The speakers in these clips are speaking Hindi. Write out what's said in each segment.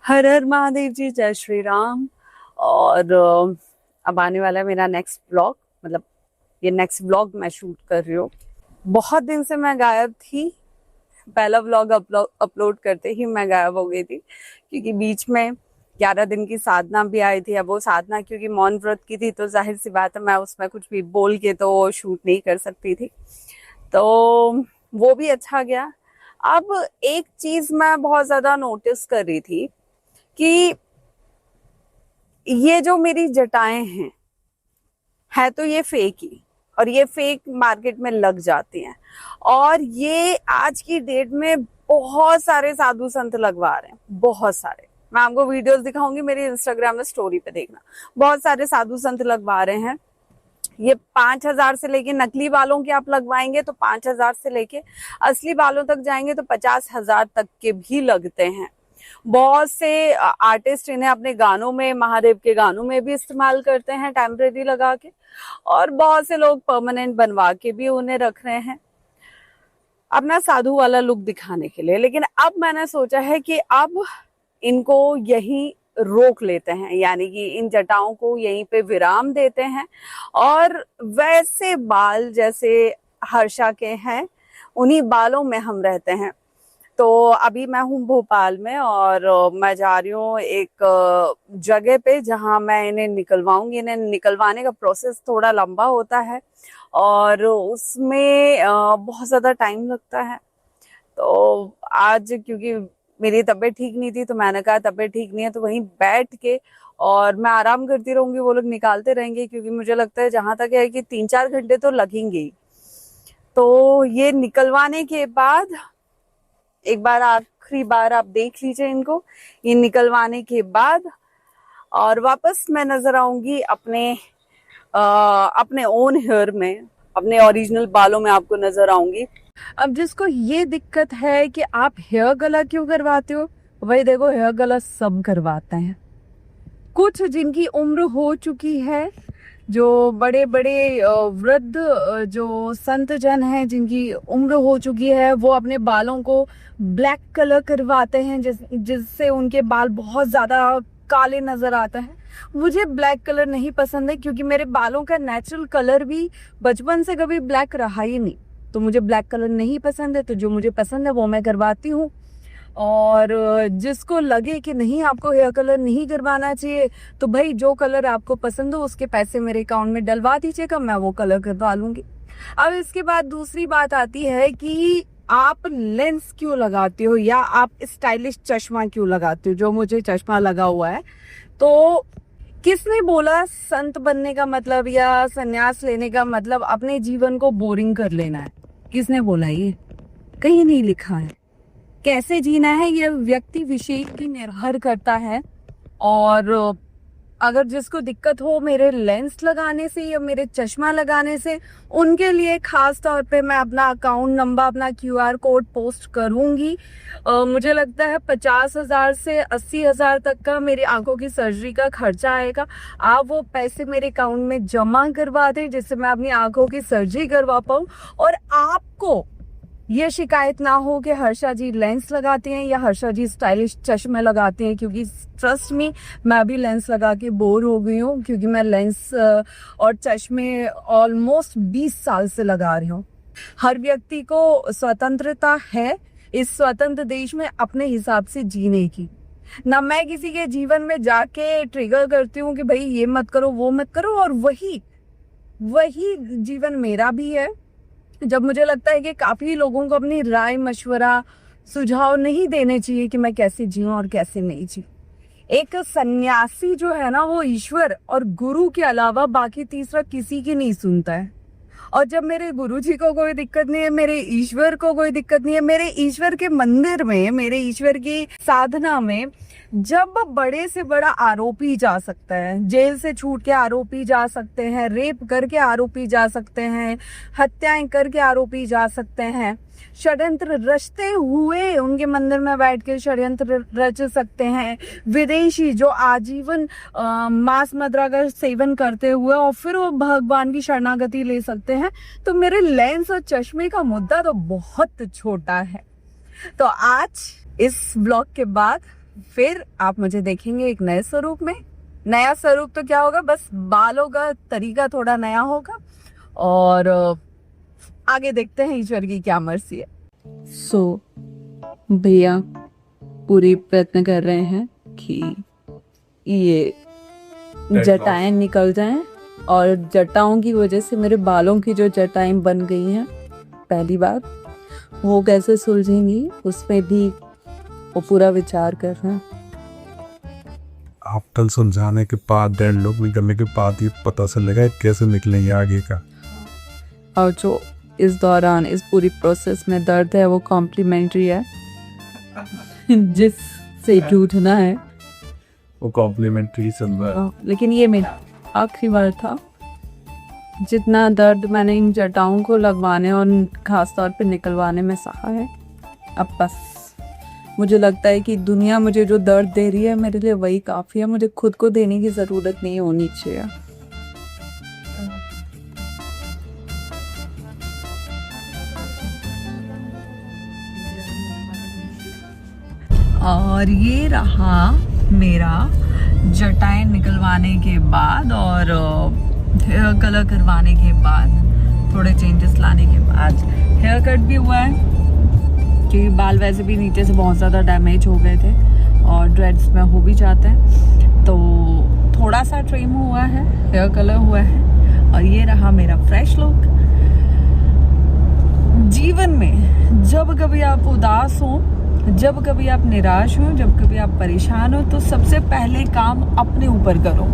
हर हर महादेव जी, जय श्री राम। और अब आने वाला है मेरा नेक्स्ट ब्लॉग। मतलब ये नेक्स्ट ब्लॉग मैं शूट कर रही हूँ। बहुत दिन से मैं गायब थी। पहला ब्लॉग अपलोड करते ही मैं गायब हो गई थी, क्योंकि बीच में 11 दिन की साधना भी आई थी। अब वो साधना क्योंकि मौन व्रत की थी, तो जाहिर सी बात है मैं उसमें कुछ भी बोल के तो शूट नहीं कर सकती थी। तो वो भी अच्छा गया। अब एक चीज मैं बहुत ज्यादा नोटिस कर रही थी कि ये जो मेरी जटाएं हैं, है तो ये फेक ही, और ये फेक मार्केट में लग जाती हैं। और ये आज की डेट में बहुत सारे साधु संत लगवा रहे हैं, बहुत सारे। मैं आपको वीडियोस दिखाऊंगी, मेरी इंस्टाग्राम में स्टोरी पे देखना। बहुत सारे साधु संत लगवा रहे हैं। ये 5,000 से लेके, नकली बालों के आप लगवाएंगे तो 5,000 से लेके असली बालों तक जाएंगे तो 50,000 तक के भी लगते हैं। बहुत से आर्टिस्ट इन्हें अपने गानों में, महादेव के गानों में भी इस्तेमाल करते हैं टेम्परेरी लगा के, और बहुत से लोग परमानेंट बनवा के भी उन्हें रख रहे हैं अपना साधु वाला लुक दिखाने के लिए। लेकिन अब मैंने सोचा है कि अब इनको यही रोक लेते हैं, यानी कि इन जटाओं को यहीं पे विराम देते हैं, और वैसे बाल जैसे हर्षा के हैं उन्हीं बालों में हम रहते हैं। तो अभी मैं हूँ भोपाल में, और मैं जा रही हूँ एक जगह पे जहाँ मैं इन्हें निकलवाऊंगी। इन्हें निकलवाने का प्रोसेस थोड़ा लंबा होता है और उसमें बहुत ज़्यादा टाइम लगता है। तो आज क्योंकि मेरी तबीयत ठीक नहीं थी, तो मैंने कहा तबीयत ठीक नहीं है तो वहीं बैठ के और मैं आराम करती रहूंगी, वो लोग निकालते रहेंगे, क्योंकि मुझे लगता है जहां तक है कि 3-4 घंटे तो लगेंगे ही। तो ये निकलवाने के बाद एक बार आखिरी बार आप देख लीजिए इनको, ये निकलवाने के बाद, और वापस मैं नजर आऊंगी अपने ओन हेयर में, अपने ओरिजिनल बालों में आपको नजर आऊंगी। अब जिसको ये दिक्कत है कि आप हेयर कलर क्यों करवाते हो, भाई देखो हेयर कलर सब करवाते हैं। कुछ जिनकी उम्र हो चुकी है, जो बड़े बड़े वृद्ध जो संत जन हैं जिनकी उम्र हो चुकी है, वो अपने बालों को ब्लैक कलर करवाते हैं, जिससे उनके बाल बहुत ज्यादा काले नजर आते हैं। मुझे ब्लैक कलर नहीं पसंद है, क्योंकि मेरे बालों का नेचुरल कलर भी बचपन से कभी ब्लैक रहा ही नहीं, तो मुझे ब्लैक कलर नहीं पसंद है। तो जो मुझे पसंद है वो मैं करवाती हूँ। और जिसको लगे कि नहीं आपको हेयर कलर नहीं करवाना चाहिए, तो भाई जो कलर आपको पसंद हो उसके पैसे मेरे अकाउंट में डलवा दीजिएगा, मैं वो कलर करवा लूंगी। अब इसके बाद दूसरी बात आती है कि आप लेंस क्यों लगाते हो, या आप स्टाइलिश चश्मा क्यों लगाते हो। जो मुझे चश्मा लगा हुआ है, तो किसने बोला संत बनने का मतलब या संन्यास लेने का मतलब अपने जीवन को बोरिंग कर लेना है? किसने बोला? ये कहीं नहीं लिखा है। कैसे जीना है ये व्यक्ति विशेष की निर्भर करता है। और अगर जिसको दिक्कत हो मेरे लेंस लगाने से या मेरे चश्मा लगाने से, उनके लिए खास तौर पे मैं अपना अकाउंट नंबर, अपना QR कोड पोस्ट करूंगी। मुझे लगता है 50,000 से 80,000 तक का मेरी आंखों की सर्जरी का खर्चा आएगा। आप वो पैसे मेरे अकाउंट में जमा करवा दें, जिससे मैं अपनी आंखों की सर्जरी करवा पाऊँ, और आपको ये शिकायत ना हो कि हर्षा जी लेंस लगाते हैं या हर्षा जी स्टाइलिश चश्मे लगाते हैं। क्योंकि ट्रस्ट मी, मैं भी लेंस लगा के बोर हो गई हूँ, क्योंकि मैं लेंस और चश्मे ऑलमोस्ट 20 साल से लगा रही हूँ। हर व्यक्ति को स्वतंत्रता है इस स्वतंत्र देश में अपने हिसाब से जीने की। ना मैं किसी के जीवन में जाके ट्रिगर करती हूँ कि भाई ये मत करो वो मत करो, और वही जीवन मेरा भी है। जब मुझे लगता है कि काफी लोगों को अपनी राय, मशवरा, सुझाव नहीं देने चाहिए कि मैं कैसे जीऊं और कैसे नहीं जी। एक सन्यासी जो है ना, वो ईश्वर और गुरु के अलावा बाकी तीसरा किसी की नहीं सुनता है। और जब मेरे गुरु जी को कोई दिक्कत नहीं है, मेरे ईश्वर को कोई दिक्कत नहीं है, मेरे ईश्वर के मंदिर में, मेरे ईश्वर की साधना में जब बड़े से बड़ा आरोपी जा सकता है, जेल से छूट के आरोपी जा सकते हैं, रेप करके आरोपी जा सकते हैं, हत्याएं करके आरोपी जा सकते हैं, षड्यंत्र रचते हुए उनके मंदिर में बैठ के षड्यंत्र रच सकते हैं, विदेशी जो आजीवन मांस मदिरा का सेवन करते हुए और फिर वो भगवान की शरणागति ले सकते हैं, तो मेरे लेंस और चश्मे का मुद्दा तो बहुत छोटा है। तो आज इस ब्लॉग के बाद फिर आप मुझे देखेंगे एक नए स्वरूप में। नया स्वरूप तो क्या होगा, बस बालों का तरीका थोड़ा नया होगा, और आगे देखते हैं ईश्वर की क्या मर्जी है। सो भैया पूरी प्रयत्न कर रहे हैं कि ये जटाएं निकल जाएं, और जटाओं की वजह से मेरे बालों की जो जटाएं बन गई हैं, पहली बात वो कैसे सुलझेंगी उसमें भी वो पूरा विचार कर रहे हैं। आफ्टर सुलझाने के बाद 1.5 लोग निकलने के बाद ही पता चलेगा कैसे निकलेंगे आगे का। और जो इस दौरान इस पूरी प्रोसेस में दर्द है वो कॉम्प्लीमेंट्री है, जिससे जूझना है वो कॉम्प्लीमेंट्री चल रहा है। लेकिन ये मेरा आखिरी बार था। जितना दर्द मैंने इन जटाओं को लगवाने और खास तौर पे निकलवाने में सहा है, अब बस मुझे लगता है कि दुनिया मुझे जो दर्द दे रही है मेरे लिए वही काफ़ी है, मुझे खुद को देने की ज़रूरत नहीं होनी चाहिए। और ये रहा मेरा जटाएं निकलवाने के बाद और हेयर कलर करवाने के बाद, थोड़े चेंजेस लाने के बाद हेयर कट भी हुआ है, क्योंकि बाल वैसे भी नीचे से बहुत ज़्यादा डैमेज हो गए थे और ड्रेड्स में हो भी जाते हैं, तो थोड़ा सा ट्रिम हुआ है, हेयर कलर हुआ है, और ये रहा मेरा फ्रेश लुक। जीवन में जब कभी आप उदास हो, जब कभी आप निराश हो, जब कभी आप परेशान हो, तो सबसे पहले काम अपने ऊपर करो,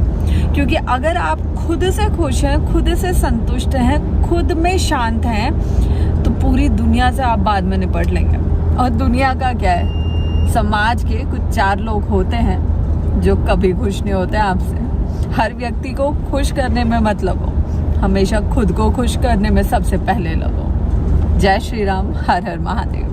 क्योंकि अगर आप खुद से खुश हैं, खुद से संतुष्ट हैं, खुद में शांत हैं, तो पूरी दुनिया से आप बाद में निपट लेंगे। और दुनिया का क्या है, समाज के कुछ 4 लोग होते हैं जो कभी खुश नहीं होते आपसे। हर व्यक्ति को खुश करने में मत लगो, हमेशा खुद को खुश करने में सबसे पहले लगो। जय श्री राम, हर हर महादेव।